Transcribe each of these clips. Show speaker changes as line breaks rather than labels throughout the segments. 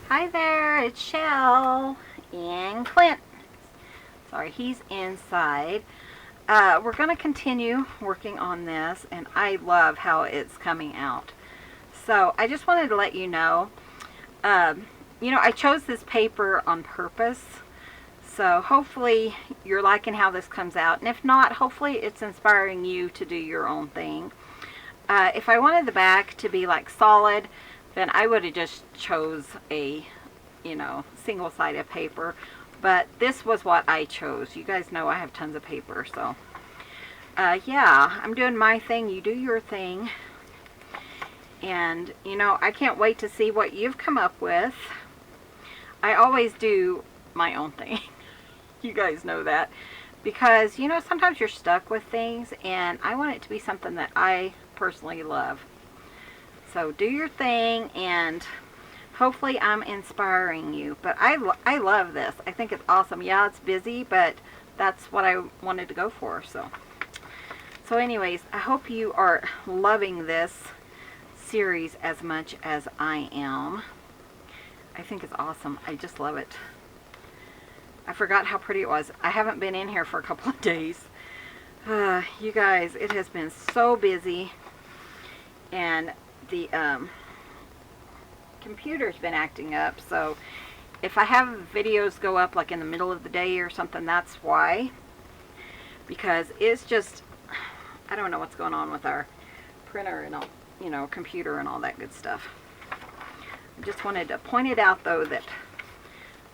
Hi there, it's Shell and Clint. Sorry, he's inside. We're going to continue working on this, and I love how it's coming out. So I just wanted to let you know, I chose this paper on purpose. So hopefully you're liking how this comes out. And if not, hopefully it's inspiring you to do your own thing. If I wanted the back to be like solid, then I would have just chose a, single-sided paper. But this was what I chose. You guys know I have tons of paper, so yeah, I'm doing my thing. You do your thing. And, I can't wait to see what you've come up with. I always do my own thing. You guys know that. Because, sometimes you're stuck with things, and I want it to be something that I personally love. So do your thing, and hopefully I'm inspiring you. But I love this. I think it's awesome. Yeah, it's busy, but that's what I wanted to go for. So anyways, I hope you are loving this series as much as I am. I think it's awesome. I just love it. I forgot how pretty it was. I haven't been in here for a couple of days. You guys, it has been so busy, and the computer's been acting up, so if I have videos go up like in the middle of the day or something, that's why. Because it's just, I don't know what's going on with our printer and all, computer and all that good stuff. I just wanted to point it out, though, that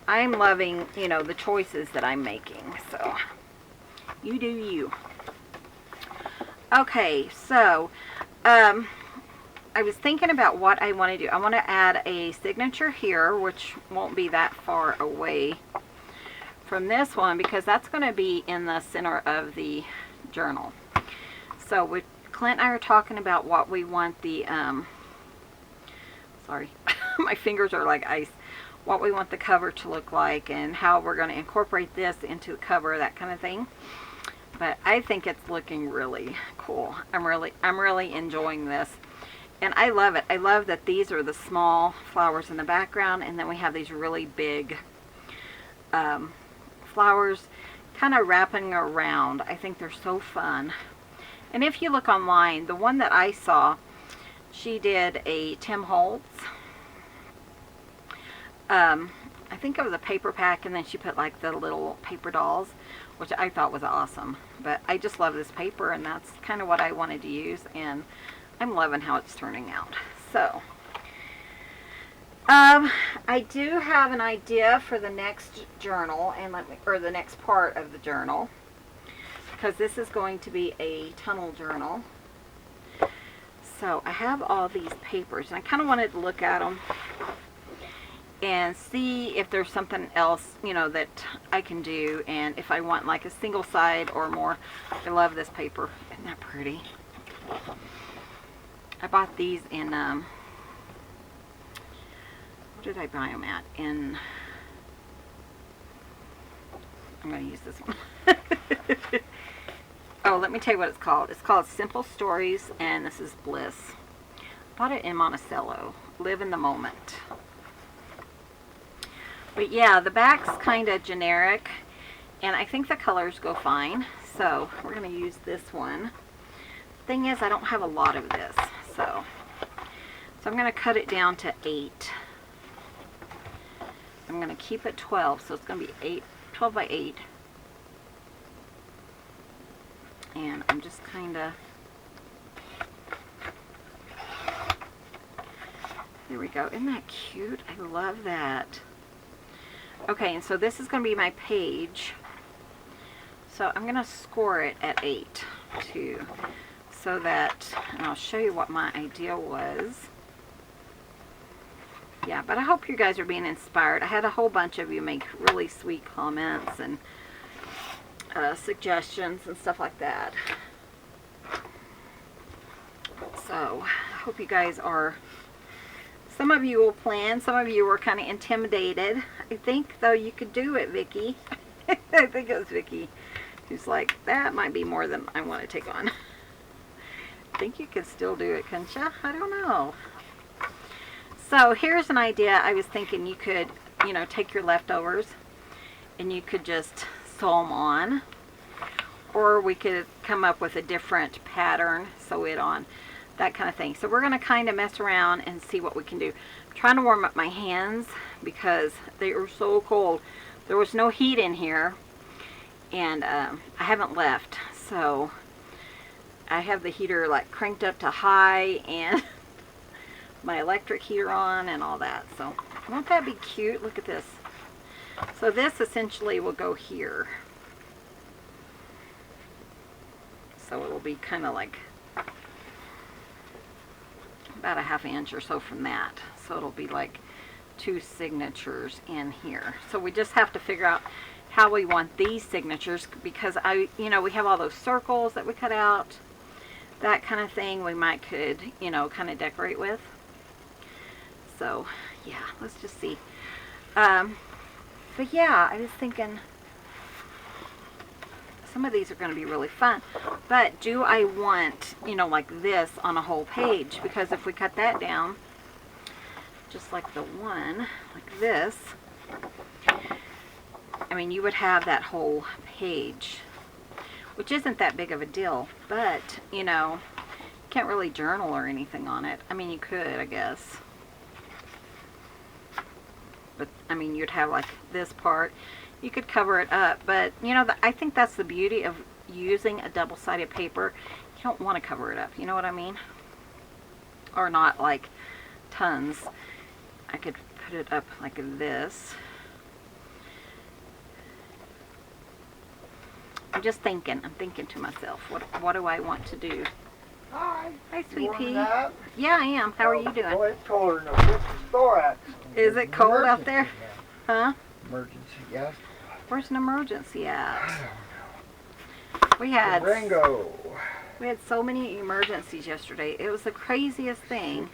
I'm loving, the choices that I'm making. So you do you. Okay, so I was thinking about what I want to do. I want to add a signature here, which won't be that far away from this one, because that's going to be in the center of the journal. So Clint and I are talking about what we want the, sorry, my fingers are like ice, what we want the cover to look like, and how we're going to incorporate this into the cover, that kind of thing. But I think it's looking really cool. I'm really enjoying this. And I love it. I love that these are the small flowers in the background, and then we have these really big flowers kind of wrapping around. I think they're so fun. And if you look online, the one that I saw, she did a Tim Holtz. I think it was a paper pack, and then she put like the little paper dolls, which I thought was awesome. But I just love this paper, and that's kind of what I wanted to use, and I'm loving how it's turning out. So I do have an idea for the next journal, and or the next part of the journal, because this is going to be a tunnel journal. So I have all these papers, and I kind of wanted to look at them and see if there's something else, that I can do, and if I want like a single side or more. I love this paper. Isn't that pretty? I bought these in, what did I buy them at? I'm going to use this one. Oh, let me tell you what it's called. It's called Simple Stories, and this is Bliss. Bought it in Monticello. Live in the moment. But yeah, the back's kind of generic, and I think the colors go fine. So we're going to use this one. Thing is, I don't have a lot of this, so I'm going to cut it down to 8. I'm going to keep it 12, so it's going to be 12 by 8. And I'm just kind of, there we go. Isn't that cute? I love that. Okay, and so this is going to be my page. So I'm going to score it at 8 too, so that, and I'll show you what my idea was. Yeah, but I hope you guys are being inspired. I had a whole bunch of you make really sweet comments and suggestions and stuff like that. So I hope you guys are, some of you will plan, some of you were kind of intimidated. I think though you could do it, Vicky. I think it was Vicky who's like, that might be more than I want to take on. I think you could still do it, couldn't you? I don't know. So here's an idea. I was thinking you could, you know, take your leftovers and you could just sew them on. Or we could come up with a different pattern, sew it on, that kind of thing. So we're going to kind of mess around and see what we can do. I'm trying to warm up my hands because they are so cold. There was no heat in here, and I haven't left. So I have the heater like cranked up to high and my electric heater on and all that. So won't that be cute? Look at this. So this essentially will go here. So it'll be kind of like about a ½ inch or so from that. So it'll be like 2 signatures in here. So we just have to figure out how we want these signatures, because you know, we have all those circles that we cut out, that kind of thing we could, you know, kind of decorate with. So yeah, let's just see. But yeah, I was thinking some of these are going to be really fun, but do I want, you know, like this on a whole page? Because if we cut that down just like the one like this, I mean, you would have that whole page, which isn't that big of a deal. But you know, you can't really journal or anything on it. I mean, you could, I guess, but I mean, you'd have like this part. You could cover it up, but you know, I think that's the beauty of using a double-sided paper. You don't want to cover it up, you know what I mean? Or not like tons. I could put it up like this. I'm just thinking. I'm thinking to myself, what do I want to do?
Hi.
Hi, sweet pea.
Up?
Yeah, I am. How are you doing?
Boy, it's colder than a thorax.
Is it cold out there? Huh?
Emergency, yes.
Where's an emergency at? We had so many emergencies yesterday. It was the craziest thing.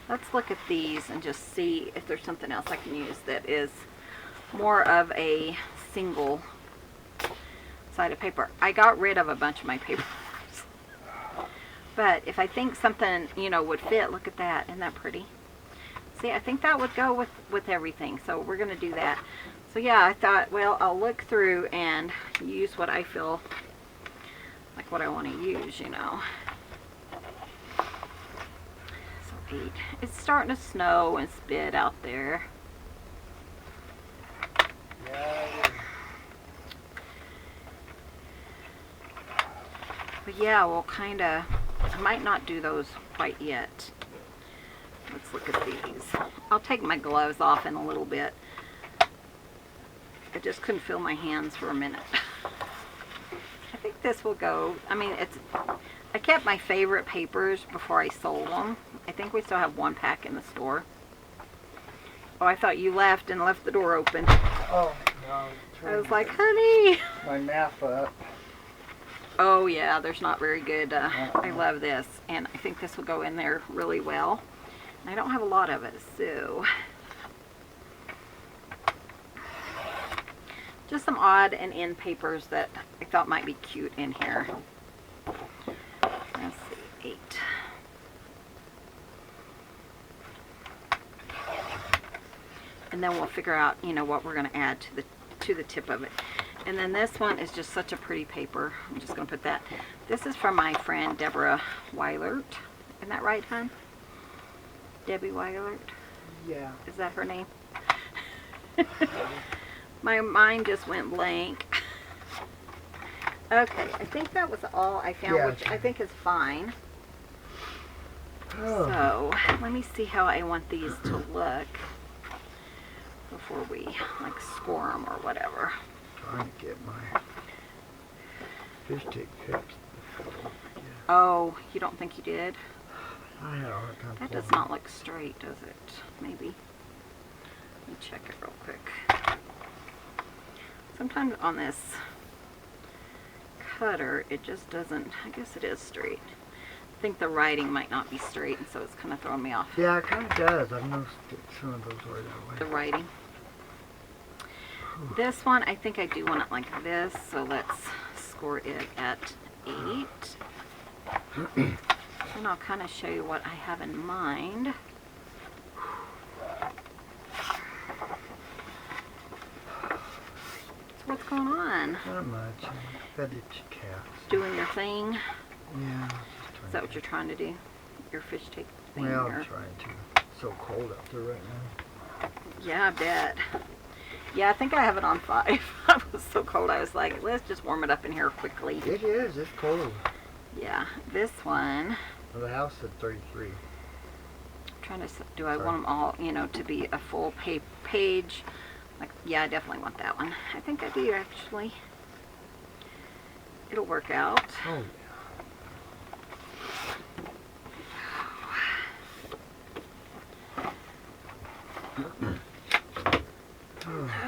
Let's look at these and just see if there's something else I can use that is more of a single sided paper. I got rid of a bunch of my papers. But if I think something, you know, would fit, look at that. Isn't that pretty? See, I think that would go with everything. So we're going to do that. So yeah, I thought, well, I'll look through and use what I feel like what I want to use, you know. So 8. It's starting to snow and spit out there. But yeah, we'll kind of, I might not do those quite yet. Let's look at these. I'll take my gloves off in a little bit. I just couldn't feel my hands for a minute. I think this will go. I mean, I kept my favorite papers before I sold them. I think we still have 1 pack in the store. Oh, I thought you left and left the door open.
Oh, no.
I was like, honey.
My math up.
Oh, yeah, there's not very good. I love this. And I think this will go in there really well. I don't have a lot of it, so just some odd and end papers that I thought might be cute in here. Let's see, 8. And then we'll figure out, you know, what we're going to add to the tip of it. And then this one is just such a pretty paper. I'm just going to put that. This is from my friend Deborah Weilert. Isn't that right, hon? Debbie Weilert?
Yeah.
Is that her name? My mind just went blank. Okay, I think that was all I found,
Yeah.
which I think is fine.
Oh.
So, let me see how I want these to look before we, like, score them or whatever.
Trying to get my fish stick fixed.
Oh, you don't think you did?
I had a hard time.
That does
pulling
not look straight, does it? Maybe. Let me check it real quick. Sometimes on this cutter, it just doesn't, I guess it is straight. I think the writing might not be straight, and so it's kind of throwing me off.
Yeah, it kind of does. I've noticed that some of those are that way.
The writing. This one, I think I do want it like this, so let's score it at 8. And I'll kind of show you what I have in mind. doing?
Not much. I fed the cats.
Doing your thing?
Yeah.
Is that what you're trying to do? Your fish take thing?
Well,
or?
I'm trying to. It's so cold out there right now.
Yeah, I bet. Yeah, I think I have it on 5. I was so cold. I was like, let's just warm it up in here quickly.
It is. It's cold.
Yeah, this one.
Well, the house said 33.
I'm trying to. Do I want them all, to be a full page? Like, yeah, I definitely want that one. I think I do actually. It'll work out.
Oh.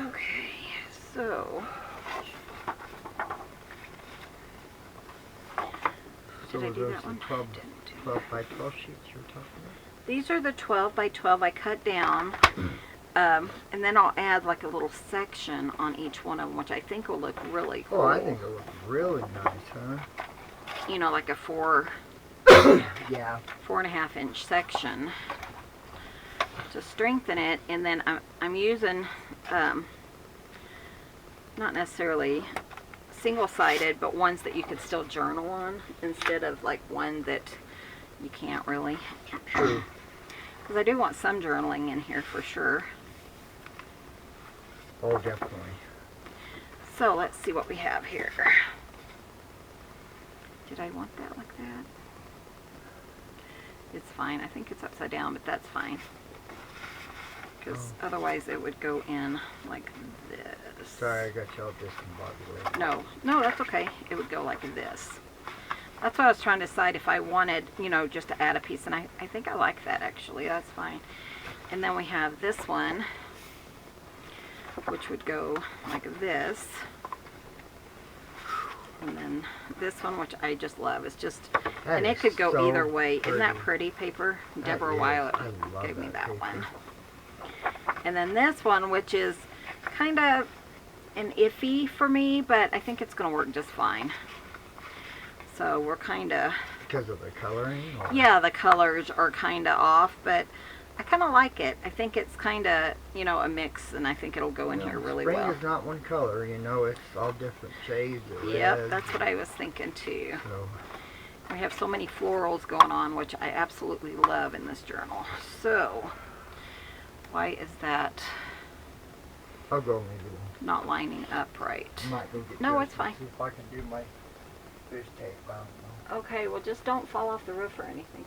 Okay, so. Did I do that one?
12 by 12 sheets you were talking about?
These are the 12 by 12 I cut down. And then I'll add like a little section on each one of them, which I think will look really cool.
Oh, I think it'll look really nice, huh?
Like a 4
Yeah.
4.5 inch section to strengthen it. And then I'm using not necessarily single-sided, but ones that you could still journal on instead of like one that you can't really.
True.
Because I do want some journaling in here for sure.
Oh, definitely.
So let's see what we have here. Did I want that like that? It's fine. I think it's upside down, but that's fine. Because otherwise it would go in like this.
Sorry, I got you all discombobulated.
No, that's okay. It would go like this. That's what I was trying to decide if I wanted, just to add a piece. And I think I like that actually. That's fine. And then we have this one, which would go like this. And then this one, which I just love. It's just, and it could go either way. Isn't that pretty paper? Deborah Wyatt gave me that one. And then this one, which is kind of an iffy for me, but I think it's going to work just fine. So we're kind of...
Because of the coloring? Or?
Yeah, the colors are kind of off, but I kind of like it. I think it's kind of, a mix, and I think it'll go in here really well.
Spring is not one color, it's all different shades of red.
Yep, that's what I was thinking too.
So.
We have so many florals going on, which I absolutely love in this journal. So, why is that
I'll go maybe.
Not lining up right?
I might go get
No, it's fine.
See if I can do my fish tape. I don't know.
Okay, well just don't fall off the roof or anything.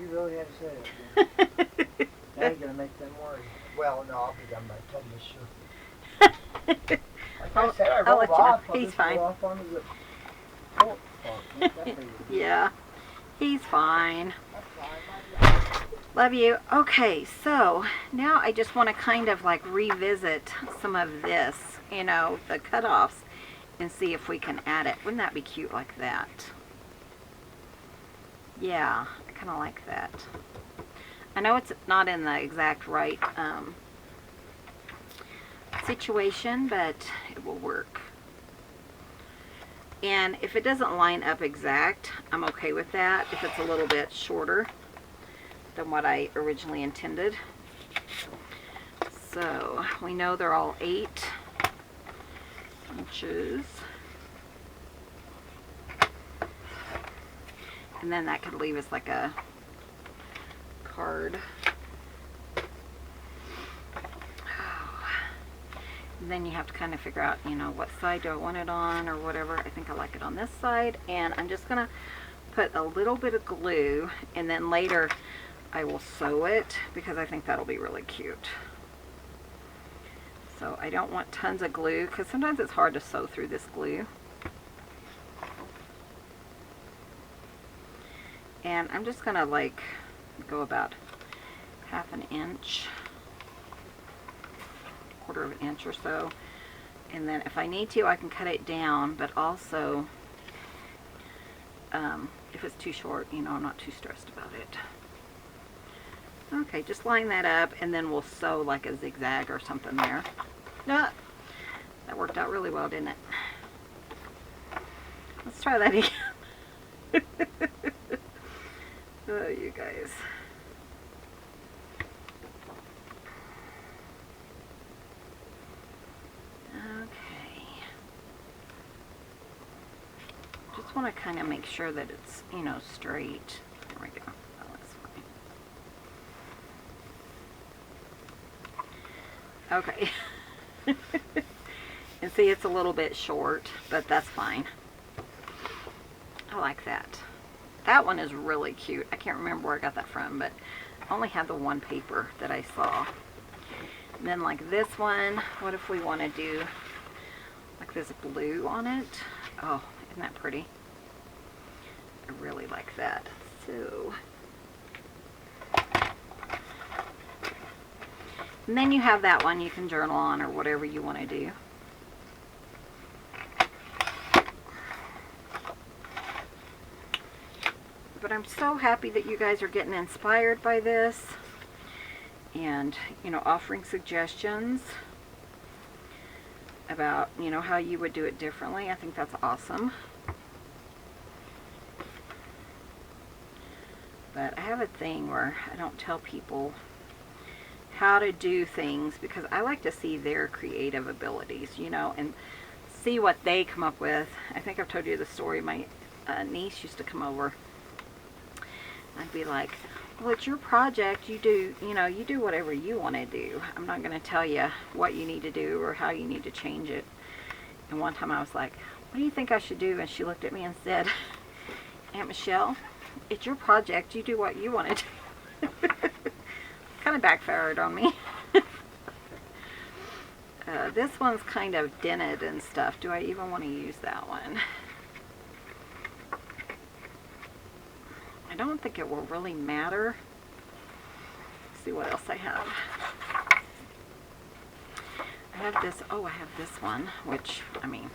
You really had to say it. Now you're going to make them worry. Well, no, I'll be done by the time this show. Like I said, I rolled off.
He's
just
fine.
Roll off onto the court part.
Yeah, he's fine. Love you. Okay, so now I just want to kind of like revisit some of this, the cutoffs, and see if we can add it. Wouldn't that be cute like that? Yeah, I kind of like that. I know it's not in the exact right situation, but it will work. And if it doesn't line up exact, I'm okay with that if it's a little bit shorter than what I originally intended. So we know they're all 8 inches. And then that could leave us like a card. And then you have to kind of figure out, what side do I want it on or whatever. I think I like it on this side. And I'm just going to put a little bit of glue, and then later I will sew it because I think that'll be really cute. So I don't want tons of glue because sometimes it's hard to sew through this glue. And I'm just going to like go about 1/2 inch. 1/4 inch or so, and then if I need to I can cut it down, but also if it's too short, I'm not too stressed about it. Okay, just line that up and then we'll sew like a zigzag or something there. That worked out really well, didn't it? Let's try that again. Oh, you guys. Okay. Just want to kind of make sure that it's, you know, straight. There we go. Oh, that's fine. Okay. And see, it's a little bit short, but that's fine. I like that. That one is really cute. I can't remember where I got that from, but I only had the one paper that I saw. And then like this one, what if we want to do like this blue on it? Oh, isn't that pretty? I really like that. So, and then you have that one you can journal on or whatever you want to do. But I'm so happy that you guys are getting inspired by this and, you know, offering suggestions about, you know, how you would do it differently. I think that's awesome. But I have a thing where I don't tell people how to do things because I like to see their creative abilities, you know, and see what they come up with. I think I've told you the story. My niece used to come over. I'd be like, well, it's your project. You do, you know, you do whatever you want to do. I'm not going to tell you what you need to do or how you need to change it. And one time I was like, what do you think I should do? And she looked at me and said, Aunt Michelle, it's your project. You do what you want to do. Kind of backfired on me. This one's kind of dented and stuff. Do I even want to use that one? I don't think it will really matter. Let's see what else I have. I have this, oh, I have this one, which, I mean,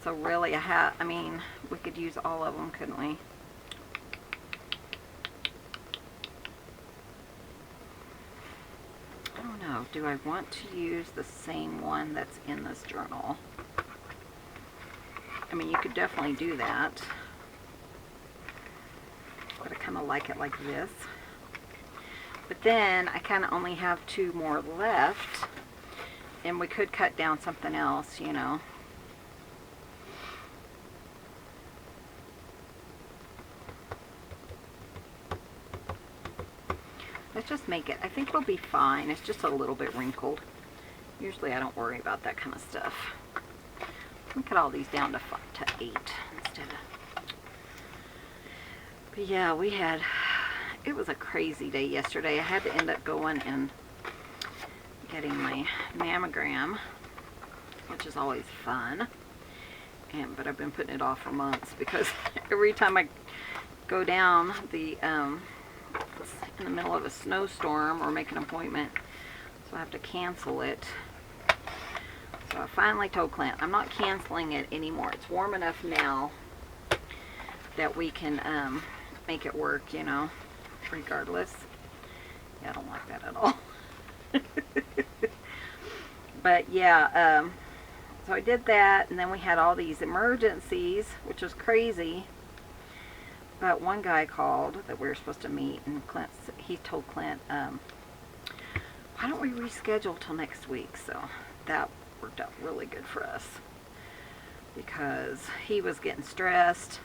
so really I mean, we could use all of them, couldn't we? I don't know, do I want to use the same one that's in this journal? I mean, you could definitely do that, but I kind of like it like this. But then I kind of only have 2 more left, and we could cut down something else, you know. Let's just make it, I think it'll be fine. It's just a little bit wrinkled. Usually I don't worry about that kind of stuff. Let me cut all these down to 8 instead of. But yeah, it was a crazy day yesterday. I had to end up going and getting my mammogram, which is always fun. But I've been putting it off for months because every time I go down in the middle of a snowstorm or make an appointment, so I have to cancel it. So I finally told Clint, I'm not canceling it anymore. It's warm enough now that we can make it work, you know, regardless. Yeah, I don't like that at all. But yeah, so I did that, and then we had all these emergencies, which was crazy. But one guy called that we were supposed to meet, and he told Clint, why don't we reschedule till next week? So that worked out really good for us because he was getting stressed,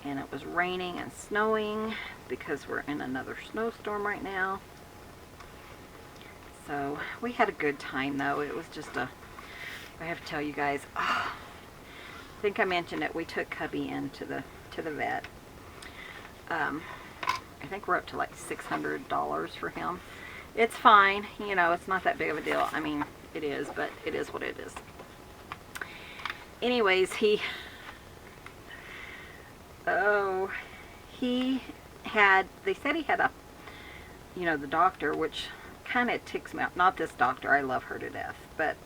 and it was raining and snowing because we're in another snowstorm right now. So we had a good time though. It was just I have to tell you guys, I think I mentioned it, we took Cubby into the vet. I think we're up to like $600 for him. It's fine, you know, it's not that big of a deal. I mean, it is, but it is what it is. Anyways, they said he had a, you know, the doctor, which kind of ticks me off. Not this doctor, I love her to death, but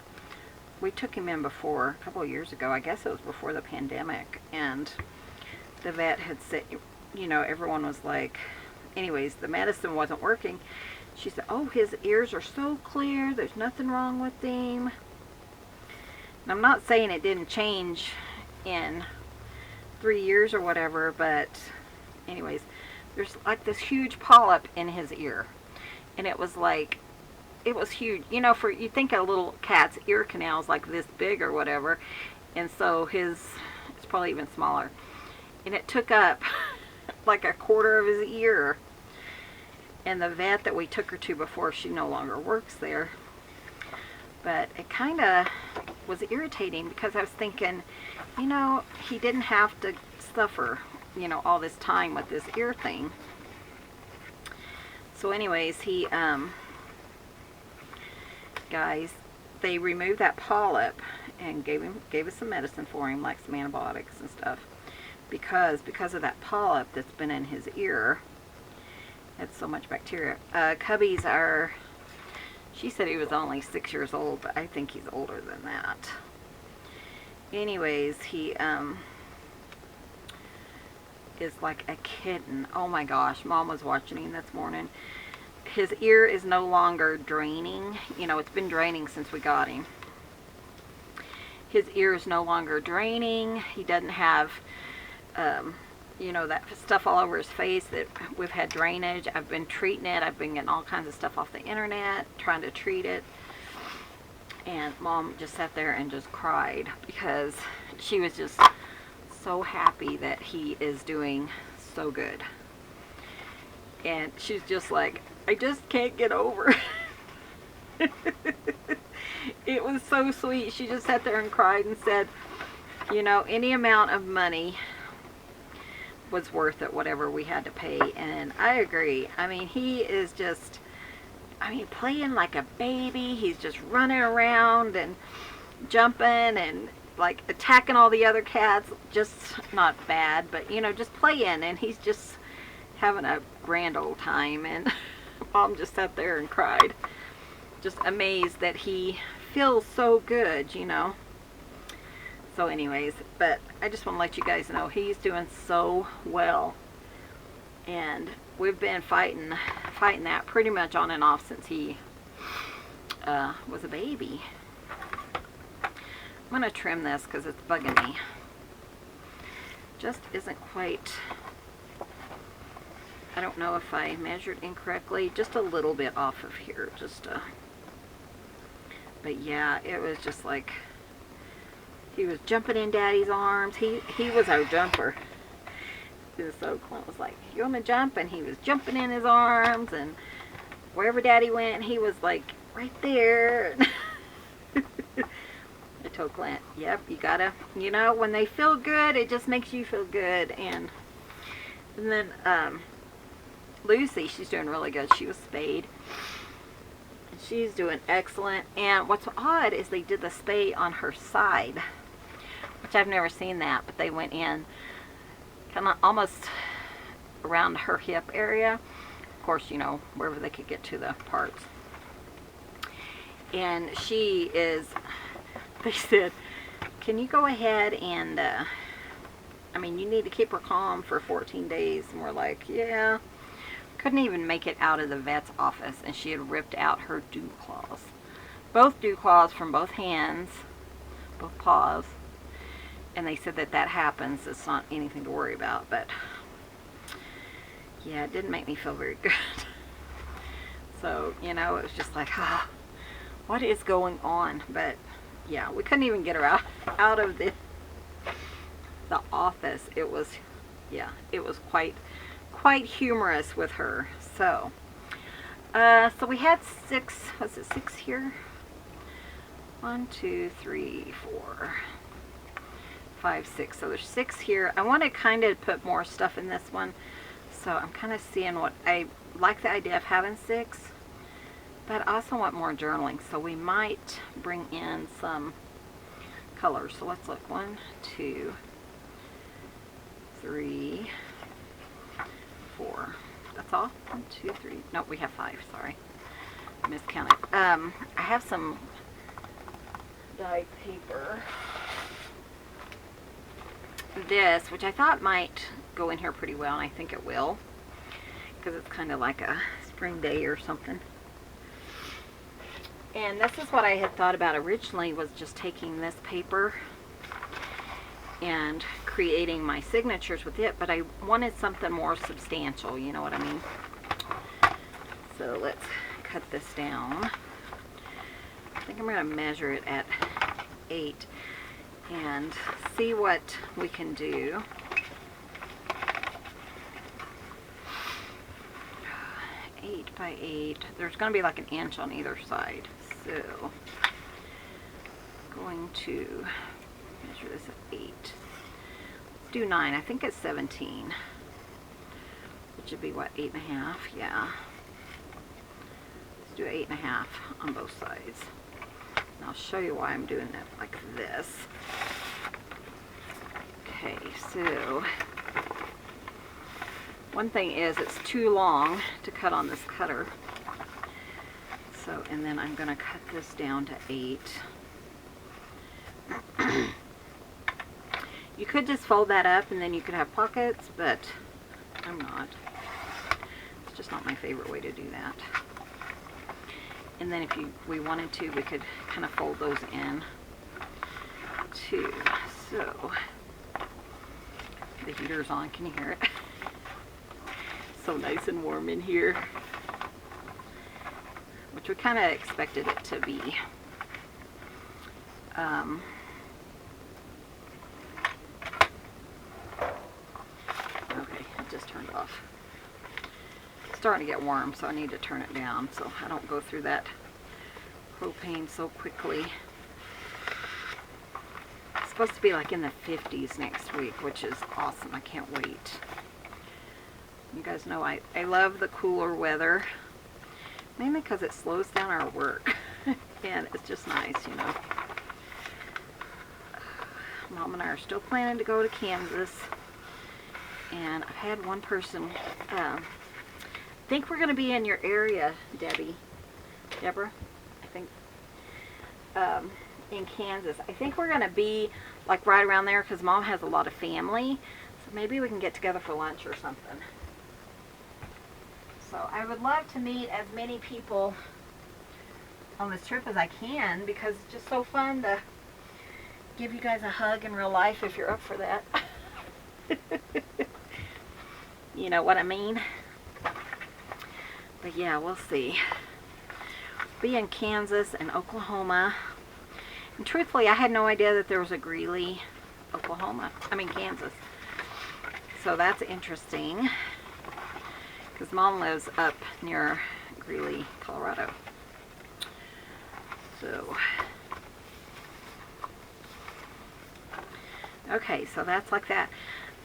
we took him in before, a couple of years ago, I guess it was before the pandemic, and the vet had said, you know, everyone was like, anyways, the medicine wasn't working. She said, oh, his ears are so clear, there's nothing wrong with him. And I'm not saying it didn't change in 3 years or whatever, but anyways, there's like this huge polyp in his ear. And it was like it was huge. You know, for you think a little cat's ear canal is like this big or whatever, and so it's probably even smaller. And it took up like a quarter of his ear. And the vet that we took her to before, she no longer works there. But it kind of was irritating because I was thinking, you know, he didn't have to suffer, you know, all this time with this ear thing. So anyways, he, guys, they removed that polyp and gave us some medicine for him, like some antibiotics and stuff. Because of that polyp that's been in his ear. It's so much bacteria. Cubbies are, she said he was only 6 years old, but I think he's older than that. Anyways, he is like a kitten. Oh my gosh, Mom was watching him this morning. His ear is no longer draining. You know, it's been draining since we got him. His ear is no longer draining. He doesn't have you know, that stuff all over his face that we've had drainage. I've been treating it. I've been getting all kinds of stuff off the internet, trying to treat it. And Mom just sat there and just cried because she was just so happy that he is doing so good. And she's just like, I just can't get over it. It was so sweet. She just sat there and cried and said, you know, any amount of money was worth it, whatever we had to pay. And I agree. I mean, he is just, I mean, playing like a baby. He's just running around and jumping and like attacking all the other cats. Just not bad, but you know, just playing, and he's just having a grand old time. And Mom just sat there and cried, just amazed that he feels so good, you know. So anyways, but I just want to let you guys know he's doing so well, and we've been fighting that pretty much on and off since he was a baby. I'm going to trim this because it's bugging me. Just isn't quite, I don't know if I measured incorrectly, just a little bit off of here, but yeah, it was just like, he was jumping in Daddy's arms. He was our jumper. He was so Clint was like, you want to jump? And he was jumping in his arms, and wherever Daddy went, he was like right there. I told Clint, yep, you gotta, you know, when they feel good, it just makes you feel good. And then Lucy, she's doing really good. She was spayed. She's doing excellent. And what's odd is they did the spay on her side, which I've never seen that, but they went in kind of almost around her hip area. Of course, you know, wherever they could get to the parts. And she is, they said, can you go ahead and, I mean, you need to keep her calm for 14 days. And we're like, yeah. Couldn't even make it out of the vet's office, and she had ripped out her dew claws. Both dew claws from both hands, both paws. And they said that happens. It's not anything to worry about, but yeah, it didn't make me feel very good. So, you know, it was just like, ah, what is going on? But yeah, we couldn't even get her out of the office. It was, yeah, it was quite humorous with her. So so we had 6, was it 6 here? 1, 2, 3, 4, 5, 6. So there's 6 here. I want to kind of put more stuff in this one. So I'm kind of seeing what I like, the idea of having 6, but I also want more journaling. So we might bring in some colors. So let's look. 1, 2, 3, 4. That's all? 1, 2, 3. No, we have 5. Sorry, I miscounted. I have some dyed paper. This, which I thought might go in here pretty well, and I think it will, because it's kind of like a spring day or something. And this is what I had thought about originally, was just taking this paper and creating my signatures with it, but I wanted something more substantial, you know what I mean? So let's cut this down. think I'm going to measure it at 8 and see what we can do. 8 by 8. There's going to be like an inch on either side. So I'm going to measure this at 8. Let's do 9. I think it's 17. Which would be what, 8.5? Yeah. Let's do 8.5 on both sides. And I'll show you why I'm doing it like this. Okay, so one thing is it's too long to cut on this cutter. So, and then I'm going to cut this down to 8. You could just fold that up and then you could have pockets, but I'm not. It's just not my favorite way to do that. And then if we wanted to, we could kind of fold those in too. So the heater's on. Can you hear it? So nice and warm in here, which we kind of expected it to be. Okay, it just turned off. It's starting to get warm, so I need to turn it down so I don't go through that propane so quickly. It's supposed to be like in the 50s next week, which is awesome. I can't wait. You guys know I love the cooler weather, mainly because it slows down our work and it's just nice, you know. Mom and I are still planning to go to Kansas, and I've had one person think we're going to be in your area, Deborah, I think, in Kansas. I think we're going to be like right around there because Mom has a lot of family, so maybe we can get together for lunch or something. So I would love to meet as many people on this trip as I can, because it's just so fun to give you guys a hug in real life if you're up for that. You know what I mean? But yeah, we'll see. Be in Kansas and Oklahoma. And truthfully, I had no idea that there was a Greeley, Kansas. So that's interesting, because Mom lives up near Greeley, Colorado. So, okay, so that's like that.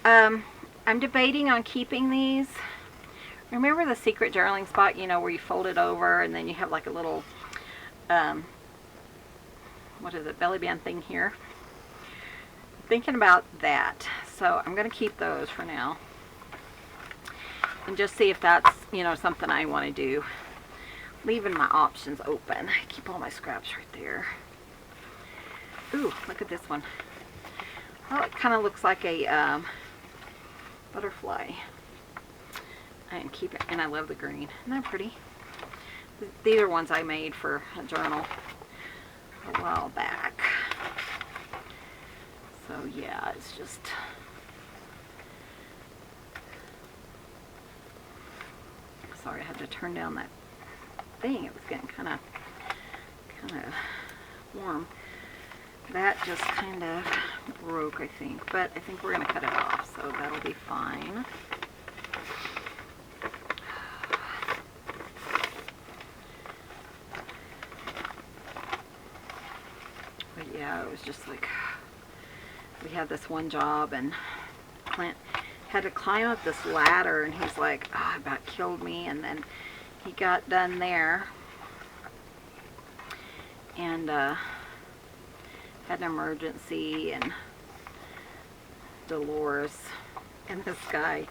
I'm debating on keeping these. Remember the secret journaling spot, you know, where you fold it over and then you have like a little, belly band thing here? Thinking about that. So I'm going to keep those for now. And just see if that's, you know, something I want to do. Leaving my options open. I keep all my scraps right there. Ooh, look at this one. Oh, it kind of looks like a butterfly. And I love the green. Isn't that pretty? These are ones I made for a journal a while back. So yeah, it's just... Sorry, I had to turn down that thing. It was getting kind of warm. That just kind of broke, I think. But I think we're going to cut it off, so that'll be fine. But yeah, it was just like, we had this one job and Clint had to climb up this ladder, and he's like, oh, it about killed me. And then he got done there and had an emergency, and Dolores and this guy.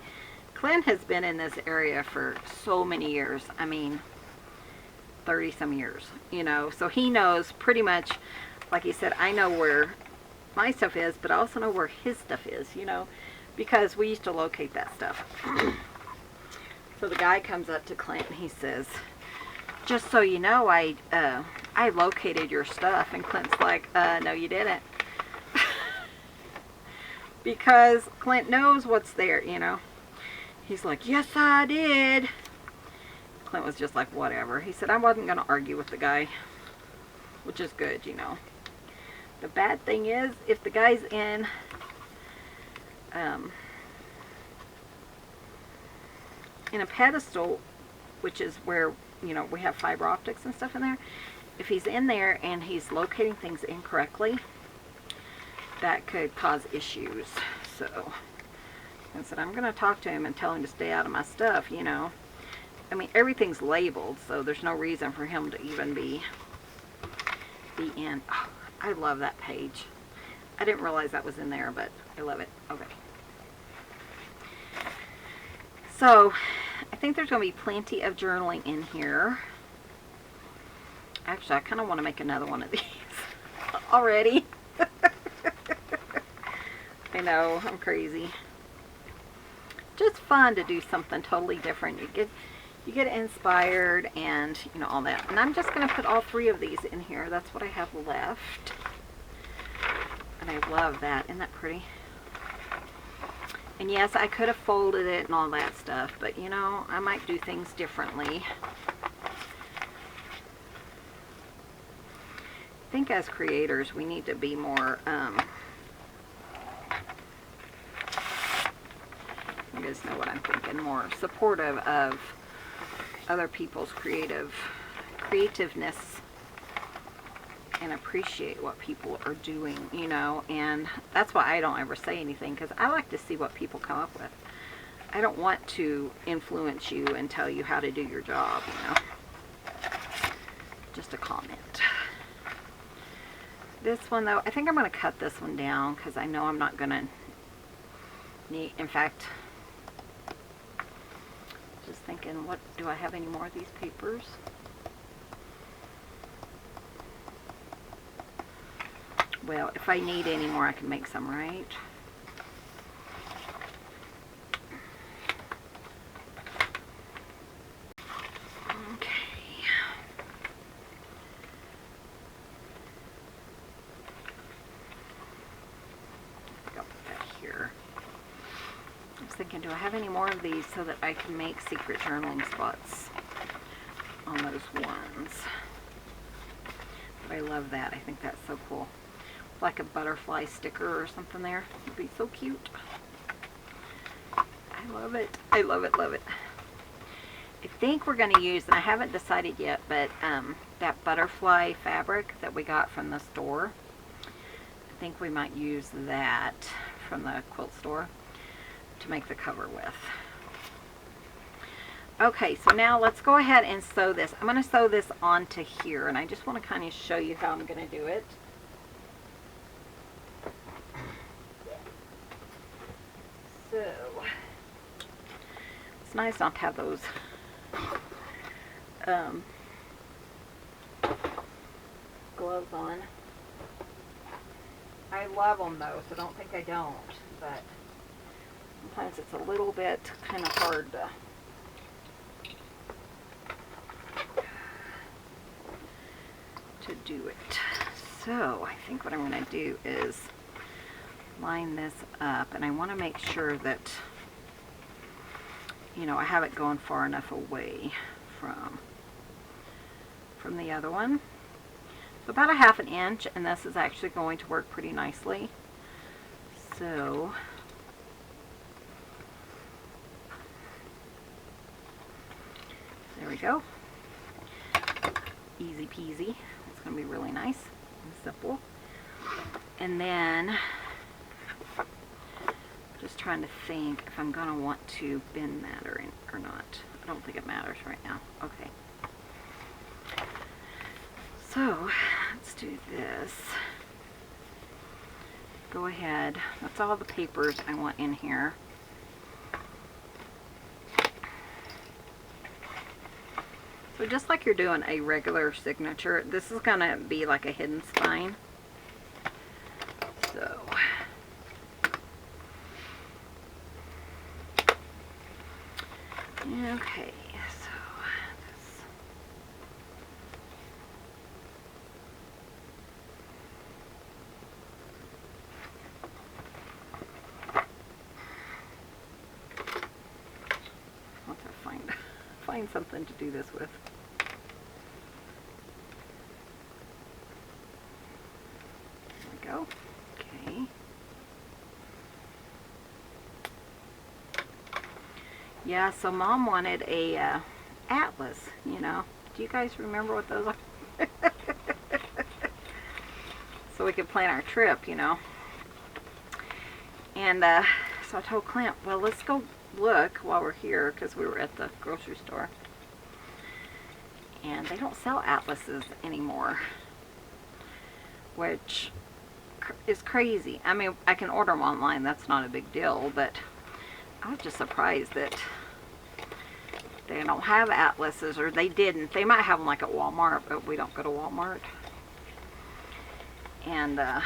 Clint has been in this area for so many years. I mean, 30 some years, you know, so he knows pretty much, like he said, I know where my stuff is, but I also know where his stuff is, you know, because we used to locate that stuff. So the guy comes up to Clint and he says, just so you know, I located your stuff. And Clint's like, no you didn't. Because Clint knows what's there, you know. He's like, yes I did. Clint was just like, whatever. He said, I wasn't going to argue with the guy. which is good, you know. The bad thing is, if the guy's in a pedestal, which is where, you know, we have fiber optics and stuff in there, if he's in there and he's locating things incorrectly, that could cause issues. So I said, I'm going to talk to him and tell him to stay out of my stuff, you know. I mean, everything's labeled, so there's no reason for him to even be in. Oh, I love that page. I didn't realize that was in there, but I love it. Okay. So, I think there's going to be plenty of journaling in here. Actually, I kind of want to make another one of these already. I know, I'm crazy. Just fun to do something totally different. You get inspired and, you know, all that. And I'm just going to put all 3 of these in here. That's what I have left. And I love that. Isn't that pretty? And yes, I could have folded it and all that stuff, but you know, I might do things differently. I think as creators, we need to be more, you guys know what I'm thinking, more supportive of other people's creativeness and appreciate what people are doing, you know. And that's why I don't ever say anything, because I like to see what people come up with. I don't want to influence you and tell you how to do your job, you know. Just a comment. This one though, I think I'm going to cut this one down because I know I'm not going to need, in fact, just thinking, what, do I have any more of these papers? Well, if I need any more, I can make some, right? Okay. I'll put that here. I was thinking, do I have any more of these so that I can make secret journaling spots on those ones? But I love that. I think that's so cool. Like a butterfly sticker or something there. It'd be so cute. I love it. I love it, love it. I think we're going to use, and I haven't decided yet, but that butterfly fabric that we got from the store, I think we might use that from the quilt store to make the cover with. Okay, so now let's go ahead and sew this. I'm going to sew this onto here, and I just want to kind of show you how I'm going to do it. So, it's nice not to have those gloves on. I love them though, so don't think I don't, but sometimes it's a little bit kind of hard to do it. So I think what I'm going to do is line this up, and I want to make sure that, you know, I have it going far enough away from the other one. So about a ½ inch, and this is actually going to work pretty nicely. So there we go. Easy peasy. It's going to be really nice and simple. And then just trying to think if I'm going to want to bend that or not. I don't think it matters right now. Okay. So let's do this. Go ahead. That's all the papers I want in here. So just like you're doing a regular signature, this is going to be like a hidden spine. So okay, so this. I'll have to find something to do this with. Yeah, so Mom wanted a atlas, you know. Do you guys remember what those are? So we could plan our trip, you know. And so I told Clint, well, let's go look while we're here, because we were at the grocery store. And they don't sell atlases anymore, which is crazy. I mean, I can order them online, that's not a big deal, but I was just surprised that they don't have atlases, or they didn't. They might have them like at Walmart, but we don't go to Walmart. And the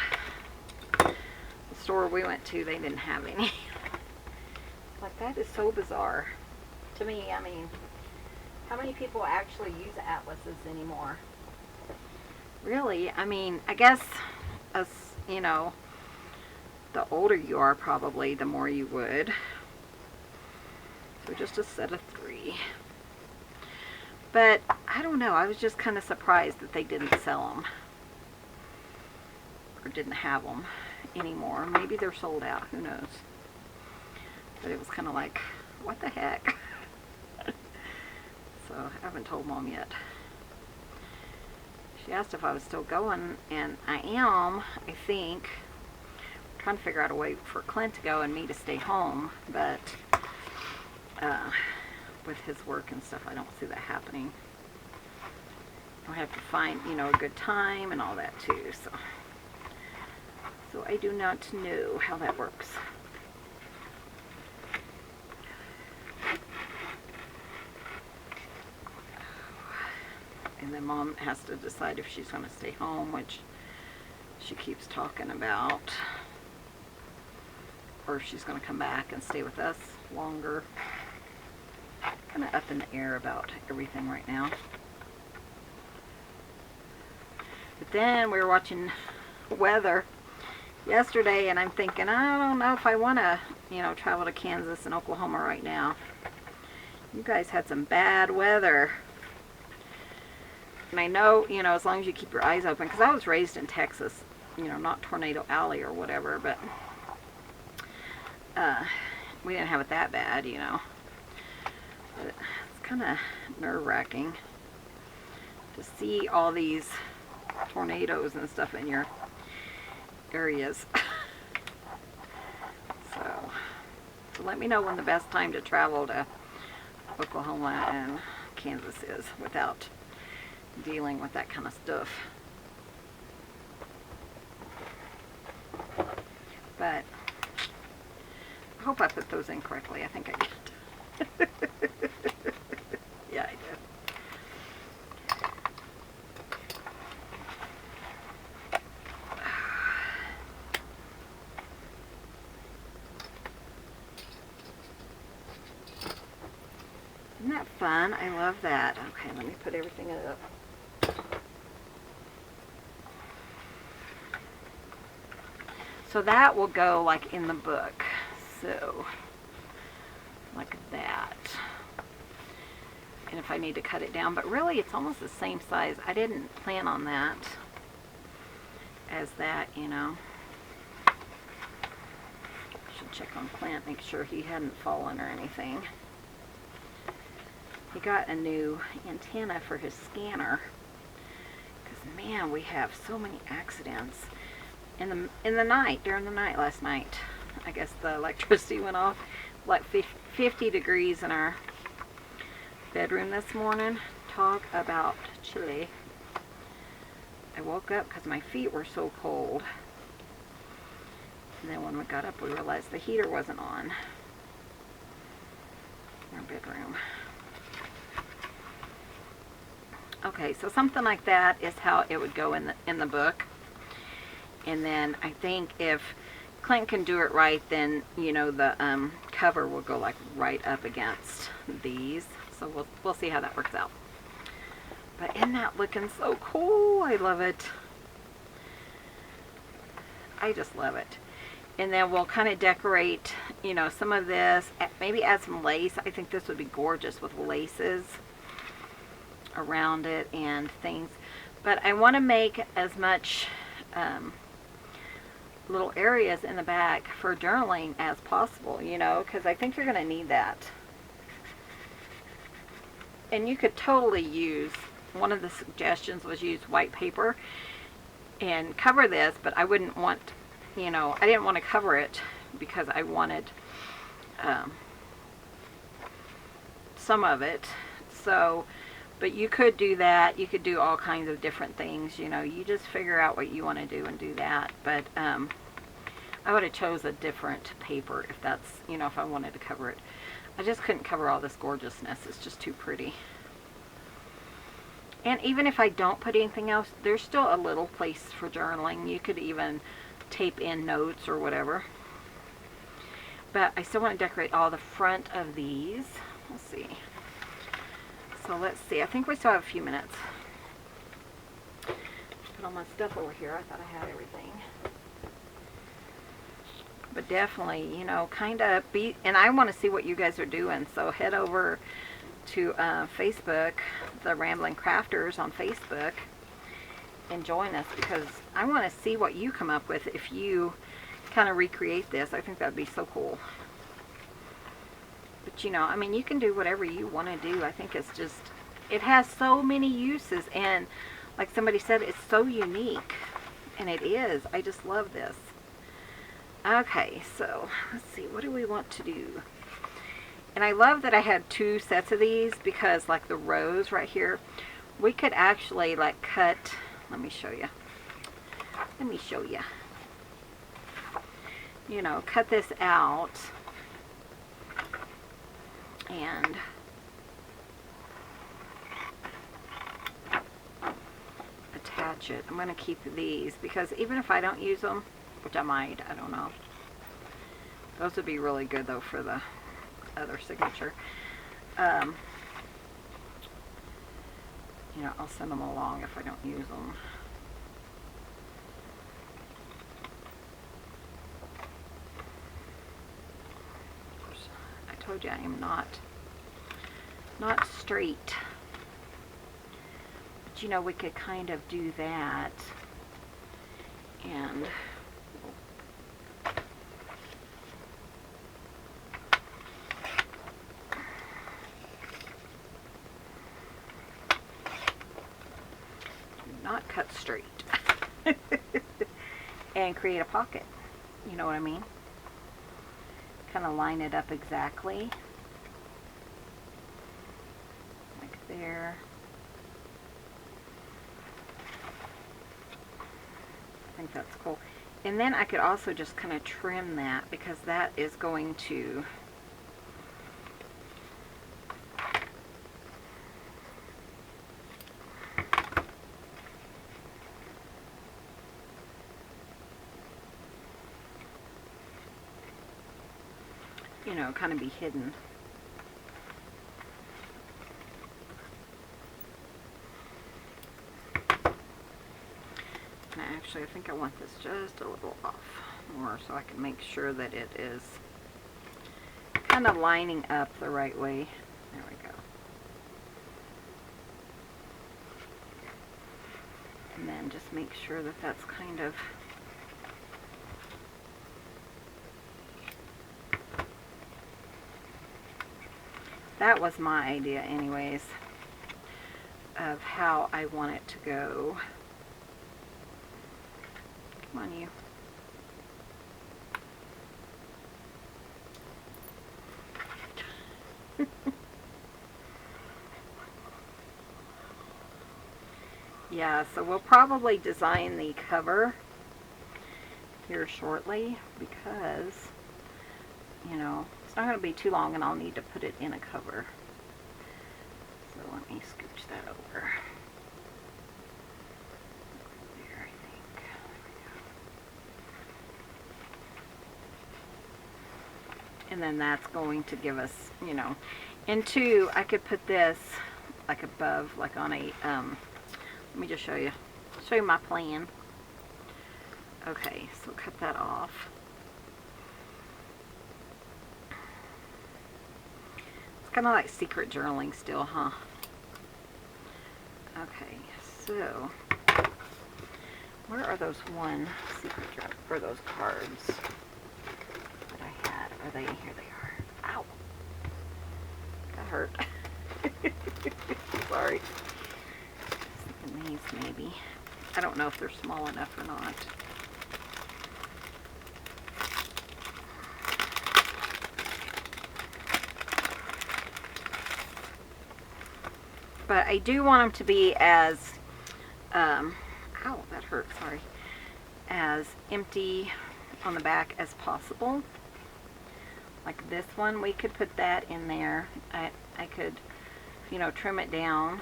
store we went to, they didn't have any. Like, that is so bizarre to me. I mean, how many people actually use atlases anymore? Really, I mean, I guess as, you know, the older you are, probably the more you would. So just a set of 3. But I don't know, I was just kind of surprised that they didn't sell them, or didn't have them anymore. Maybe they're sold out, who knows. But it was kind of like, what the heck? So I haven't told Mom yet. She asked if I was still going, and I am, I think. I'm trying to figure out a way for Clint to go and me to stay home, but with his work and stuff, I don't see that happening. I have to find, you know, a good time and all that too, so I do not know how that works. And then Mom has to decide if she's going to stay home, which she keeps talking about, or if she's going to come back and stay with us longer. Kind of up in the air about everything right now. But then we were watching weather yesterday, and I'm thinking, I don't know if I want to, you know, travel to Kansas and Oklahoma right now. You guys had some bad weather. And I know, you know, as long as you keep your eyes open, because I was raised in Texas, you know, not Tornado Alley or whatever, but we didn't have it that bad, you know. But it's kind of nerve-wracking to see all these tornadoes and stuff in your areas. So let me know when the best time to travel to Oklahoma and Kansas is without dealing with that kind of stuff. But I hope I put those in correctly. I think I did. Yeah, I did. Isn't that fun? I love that. Okay, let me put everything up. So that will go like in the book. So, like that. And if I need to cut it down, but really it's almost the same size. I didn't plan on that as that, you know. Should check on Clint, make sure he hadn't fallen or anything. He got a new antenna for his scanner. Because man, we have so many accidents. In the night, during the night last night, I guess the electricity went off. Like 50 degrees in our bedroom this morning. Talk about chilly. I woke up because my feet were so cold. And then when we got up, we realized the heater wasn't on in our bedroom. Okay, so something like that is how it would go in the book. And then I think if Clint can do it right, then, you know, the cover will go like right up against these. So we'll see how that works out. But isn't that looking so cool? I love it. I just love it. And then we'll kind of decorate, you know, some of this. Maybe add some lace. I think this would be gorgeous with laces around it and things. But I want to make as much little areas in the back for journaling as possible, you know, because I think you're going to need that. And you could totally use, one of the suggestions was use white paper and cover this, but I wouldn't want, you know, I didn't want to cover it because I wanted some of it. So, but you could do that. You could do all kinds of different things. You know, you just figure out what you want to do and do that. But I would have chose a different paper if that's, you know, if I wanted to cover it. I just couldn't cover all this gorgeousness. It's just too pretty. And even if I don't put anything else, there's still a little place for journaling. You could even tape in notes or whatever. But I still want to decorate all the front of these. Let's see. So let's see. I think we still have a few minutes. Put all my stuff over here. I thought I had everything. But definitely, you know, kind of be, and I want to see what you guys are doing. So head over to Facebook, the Rambling Crafters on Facebook, and join us, because I want to see what you come up with if you kind of recreate this. I think that'd be so cool. But you know, I mean, you can do whatever you want to do. I think it's just, it has so many uses, and like somebody said, it's so unique, and it is. I just love this. Okay, so let's see, what do we want to do? And I love that I had 2 sets of these, because like the rows right here, we could actually like cut, let me show you. Let me show you. You know, cut this out and attach it. I'm going to keep these, because even if I don't use them, which I might, I don't know. Those would be really good though for the other signature. You know, I'll send them along if I don't use them. I told you I am not straight. But you know, we could kind of do that, and not cut straight. And create a pocket. You know what I mean? Kind of line it up exactly. Like there. I think that's cool. And then I could also just kind of trim that, because that is going to you know, kind of be hidden. And actually, I think I want this just a little off more, so I can make sure that it is kind of lining up the right way. There we go. And then just make sure that that's kind of that was my idea anyways, of how I want it to go. Come on, you. Yeah, so we'll probably design the cover here shortly, because, you know, it's not going to be too long and I'll need to put it in a cover. So let me scooch that over. There, I think. There we go. And then that's going to give us, you know, and 2, I could put this like above, like on a, let me just show you my plan. Okay, so cut that off. It's kind of like secret journaling still, huh? Okay, so where are those secret journal, or those cards that I had? Are they, here they are. Ow! That hurt. sorry. And these maybe. I don't know if they're small enough or not. But I do want them to be as, ow, that hurt, sorry, as empty on the back as possible. Like this one, we could put that in there. I could, you know, trim it down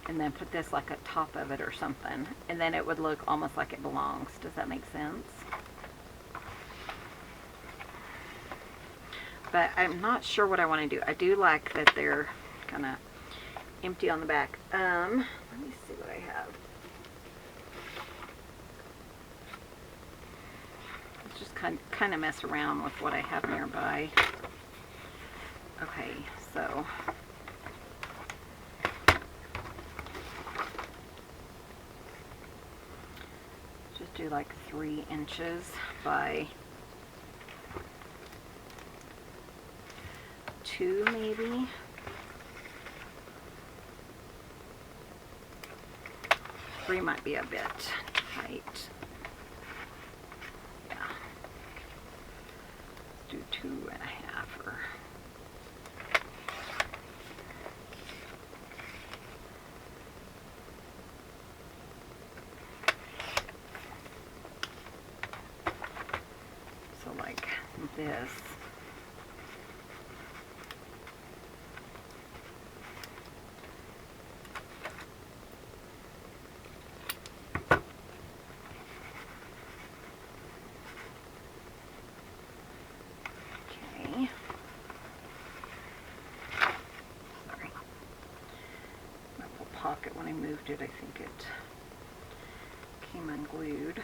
and then put this like a top of it or something. And then it would look almost like it belongs. Does that make sense? But I'm not sure what I want to do. I do like that they're kind of empty on the back. Let me see what I have. Let's just kind of mess around with what I have nearby. Okay, so just do like 3 inches by 2 maybe. Three might be a bit tight. Yeah. Let's do 2.5 or so like this. Pocket when I moved it, I think it came unglued.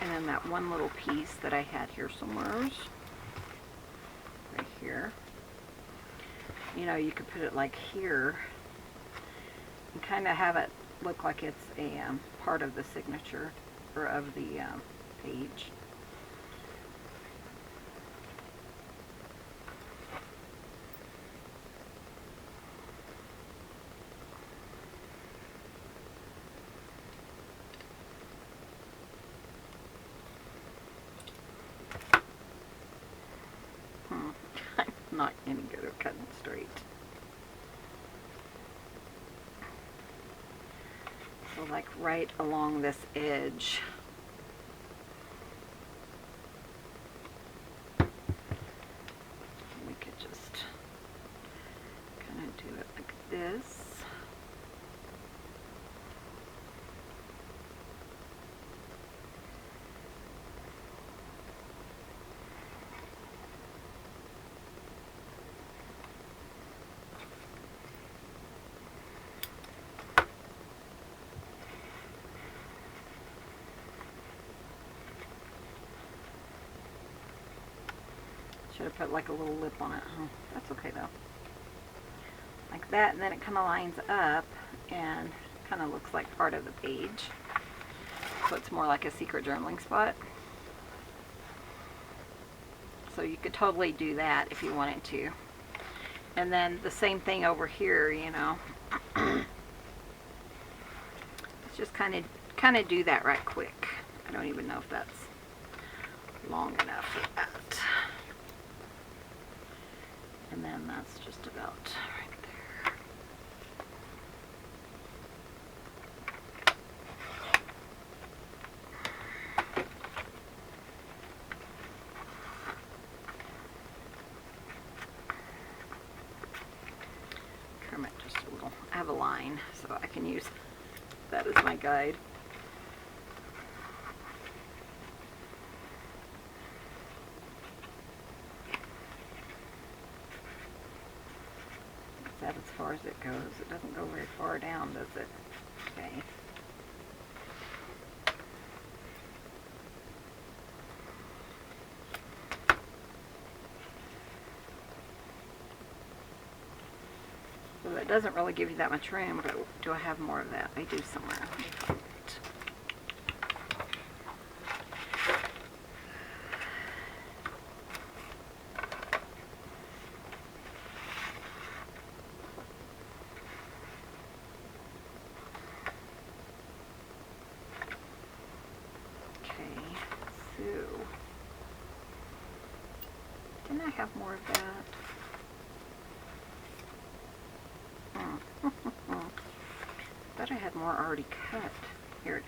And then that one little piece that I had here somewhere, right here, you know, you could put it like here and kind of have it look like it's a part of the signature or of the page. Not any good at cutting straight. So like right along this edge. We could just kind of do it like this. Should have put like a little lip on it. Huh? That's okay though. Like that, and then it kind of lines up and kind of looks like part of the page. So it's more like a secret journaling spot. So you could totally do that if you wanted to. And then the same thing over here, you know. Let's just kind of do that right quick. I don't even know if that's long enough for that. And then that's just about right there. Trim it just a little. I have a line, so I can use that as my guide. That as far as it goes. It doesn't go very far down, does it? Okay. So that doesn't really give you that much room, but do I have more of that? I do somewhere. Let me find it. have more of that? Bet I had more already cut. Here it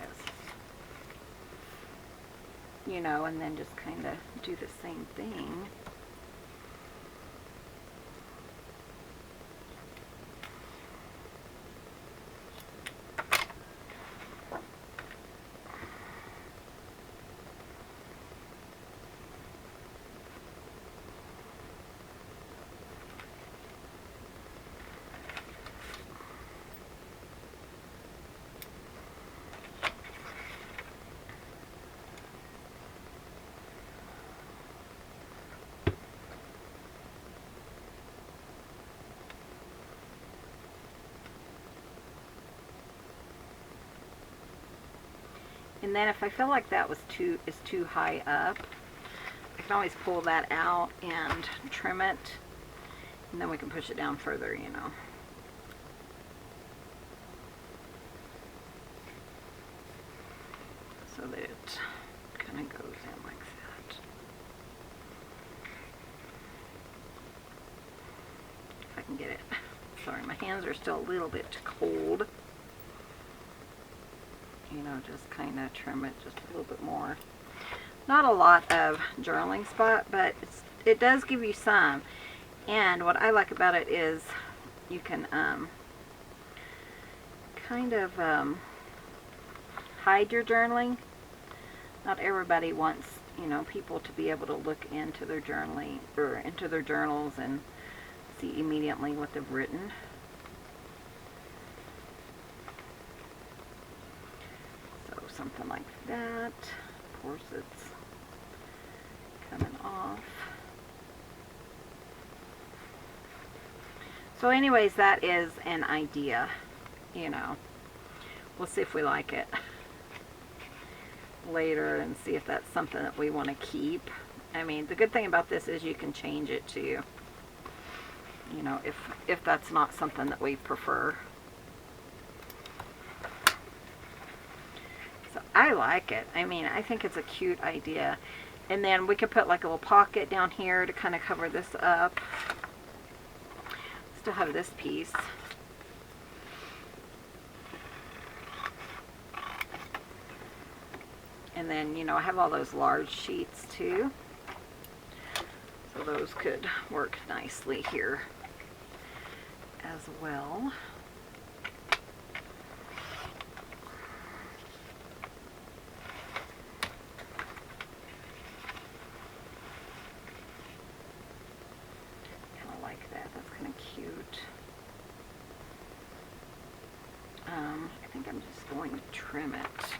is. You know, and then just kind of do the same thing. And then if I feel like that was too high up, I can always pull that out and trim it, and then we can push it down further, you know. So that it kind of goes in like that. If I can get it. Sorry, my hands are still a little bit cold. You know, just kind of trim it just a little bit more. Not a lot of journaling spot, but it does give you some. And what I like about it is you can kind of hide your journaling. Not everybody wants, you know, people to be able to look into their journaling or into their journals and see immediately what they've written. Something like that. Of course, it's coming off. So anyways, that is an idea, you know. We'll see if we like it later and see if that's something that we want to keep. I mean, the good thing about this is you can change it to, you know, if that's not something that we prefer. I like it. I mean, I think it's a cute idea. And then we could put like a little pocket down here to kind of cover this up. Still have this piece. And then, you know, I have all those large sheets too. So those could work nicely here as well. I think I'm just going to trim it,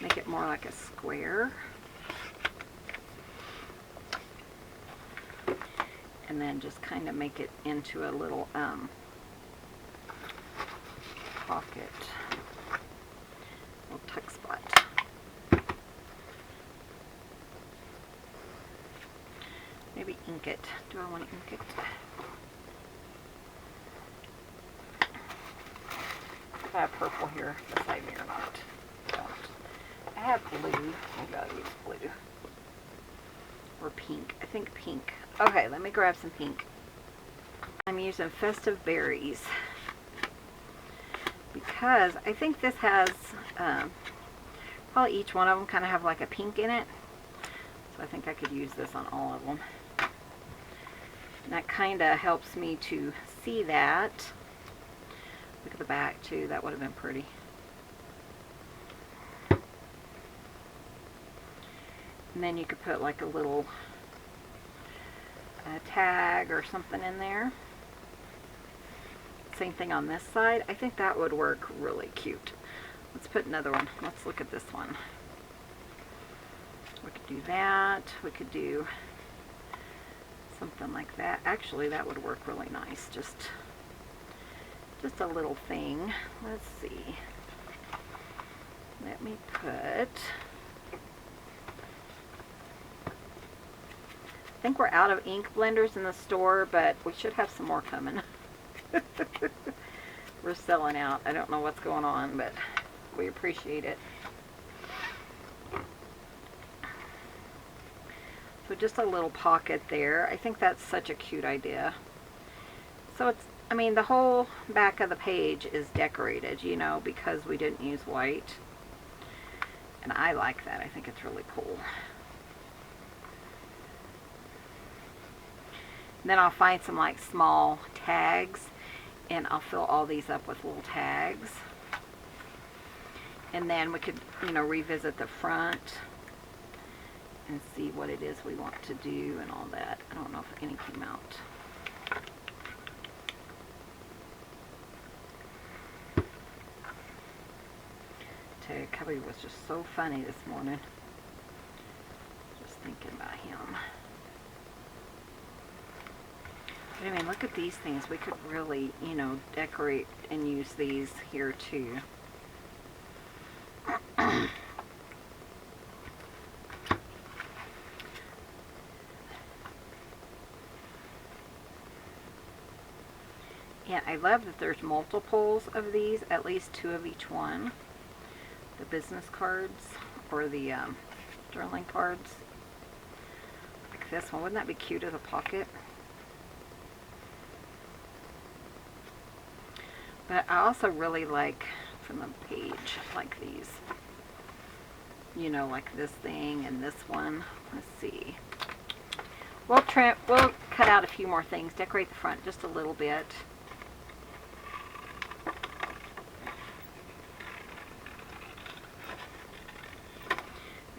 make it more like a square, and then just kind of make it into a little pocket, little tuck spot. Maybe ink it. Do I want to ink it? I have purple here beside me or not. Don't. I have blue. Maybe I'll use blue. Or pink. I think pink. Okay, let me grab some pink. I'm using Festive Berries because I think this has probably each one of them kind of have like a pink in it. So I think I could use this on all of them. And that kind of helps me to see that. Look at the back too, that would have been pretty. And then you could put like a little tag or something in there. Same thing on this side. I think that would work really cute. Let's put another one. Let's look at this one. We could do that. We could do something like that. Actually, that would work really nice. Just a little thing. Let's see. Let me put, I think we're out of ink blenders in the store, but we should have some more coming. We're selling out. I don't know what's going on, but we appreciate it. So just a little pocket there. I think that's such a cute idea. So it's, I mean, the whole back of the page is decorated, you know, because we didn't use white. And I like that. I think it's really cool. And then I'll find some like small tags and I'll fill all these up with little tags. And then we could, you know, revisit the front and see what it is we want to do and all that. I don't know if any came out. Tell you, Cubby was just so funny this morning. Just thinking about him. But I mean, look at these things. We could really, you know, decorate and use these here too. Yeah, I love that there's multiples of these, at least 2 of each one. The business cards or the journaling cards. Like this one. Wouldn't that be cute as a pocket? But I also really like from the page, like these. You know, like this thing and this one. Let's see. We'll cut out a few more things. Decorate the front just a little bit.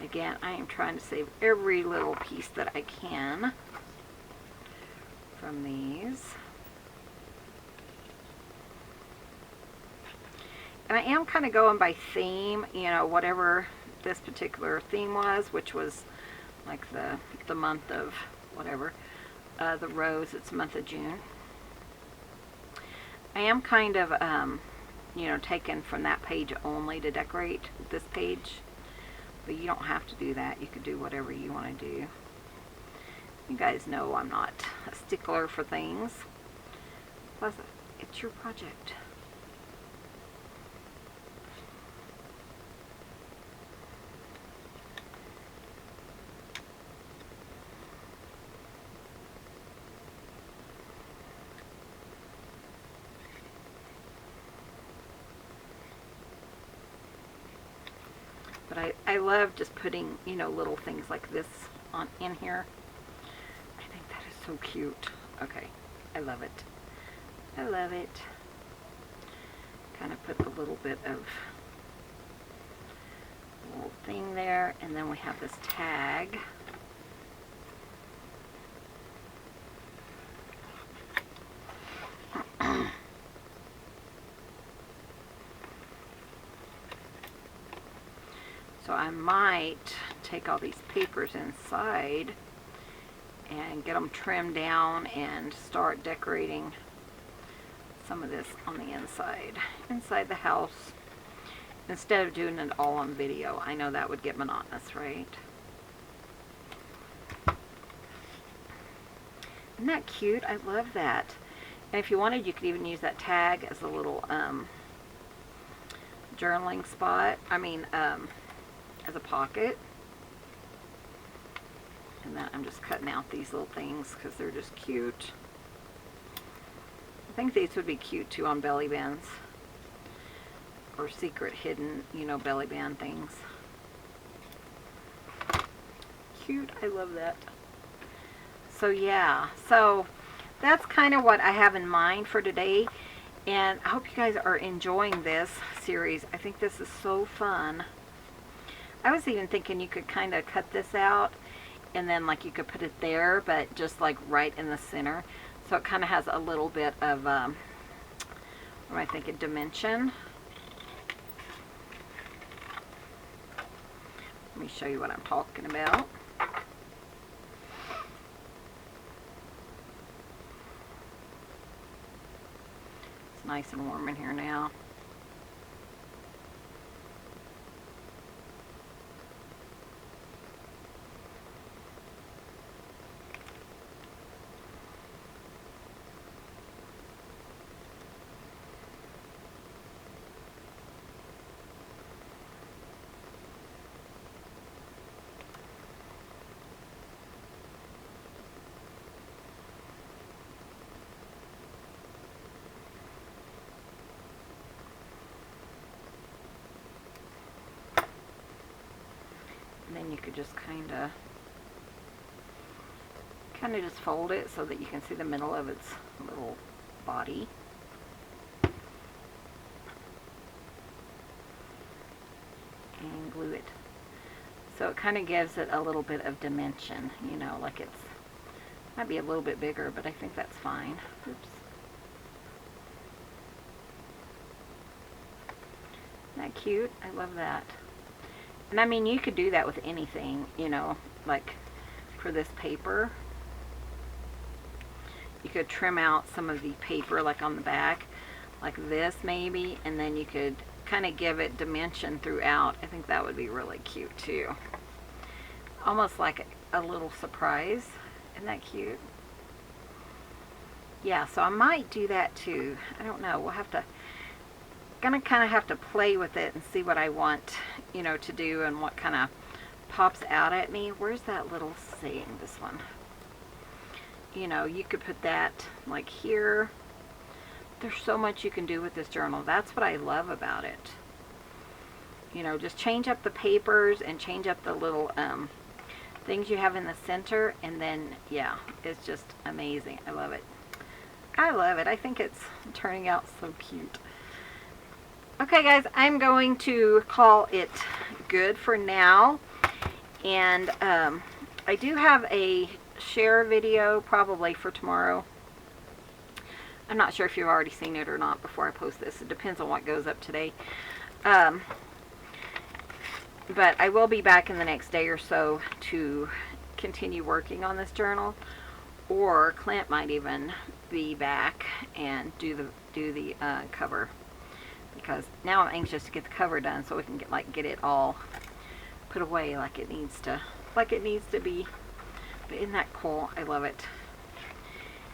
Again, I am trying to save every little piece that I can from these. And I am kind of going by theme, you know, whatever this particular theme was, which was like the month of whatever, the rose, it's the month of June. I am kind of, you know, taken from that page only to decorate this page. But you don't have to do that. You could do whatever you want to do. You guys know I'm not a stickler for things. Plus, it's your project. But I love just putting, you know, little things like this on in here. I think that is so cute. Okay, I love it. I love it. Kind of put a little bit of little thing there, and then we have this tag. So I might take all these papers inside and get them trimmed down and start decorating some of this on the inside the house, instead of doing it all on video. I know that would get monotonous, right? Isn't that cute? I love that. And if you wanted, you could even use that tag as a little journaling spot. I mean, as a pocket. And then I'm just cutting out these little things because they're just cute. I think these would be cute too on belly bands. Or secret hidden, you know, belly band things. Cute. I love that. So yeah. So that's kind of what I have in mind for today. And I hope you guys are enjoying this series. I think this is so fun. I was even thinking you could kind of cut this out and then like you could put it there, but just like right in the center. So it kind of has a little bit of, what am I thinking, dimension. Let me show you what I'm talking about. It's nice and warm in here now. could just kind of just fold it so that you can see the middle of its little body. And glue it. So it kind of gives it a little bit of dimension, you know, like it's, might be a little bit bigger, but I think that's fine. Oops. Isn't that cute? I love that. And I mean, you could do that with anything, you know, like for this paper. You could trim out some of the paper like on the back, like this maybe, and then you could kind of give it dimension throughout. I think that would be really cute too. Almost like a little surprise. Isn't that cute? Yeah, so I might do that too. I don't know. We'll have to, gonna kind of have to play with it and see what I want, you know, to do and what kind of pops out at me. Where's that little saying? This one. You know, you could put that like here. There's so much you can do with this journal. That's what I love about it. You know, just change up the papers and change up the little things you have in the center, and then yeah, it's just amazing. I love it. I love it. I think it's turning out so cute. Okay guys, I'm going to call it good for now, and I do have a share video probably for tomorrow. I'm not sure if you've already seen it or not before I post this. It depends on what goes up today. But I will be back in the next day or so to continue working on this journal, or Clint might even be back and do the cover, because now I'm anxious to get the cover done so we can get it all put away like it needs to be. But isn't that cool? I love it.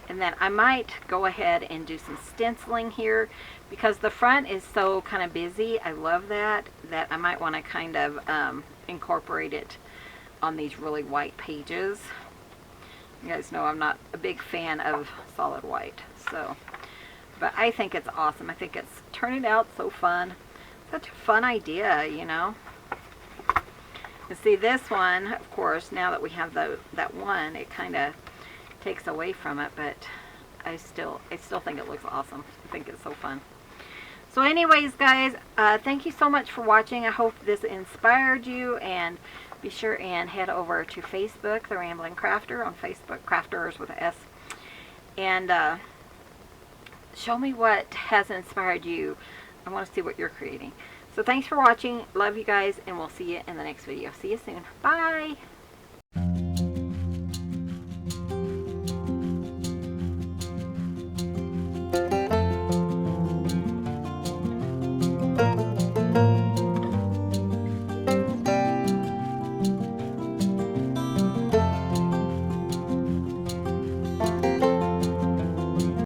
And then I might go ahead and do some stenciling here because the front is so kind of busy. I love that I might want to kind of incorporate it on these really white pages. You guys know I'm not a big fan of solid white, so, but I think it's awesome. I think it's turning out so fun. Such a fun idea, you know. And see, this one, of course, now that we have that one, it kind of takes away from it, but I still think it looks awesome. I think it's so fun. So anyways guys, thank you so much for watching. I hope this inspired you, and be sure and head over to Facebook, The Rambling Crafter, on Facebook, Crafters with an S, and show me what has inspired you. I want to see what you're creating. So thanks for watching. Love you guys, and we'll see you in the next video. See you soon. Bye.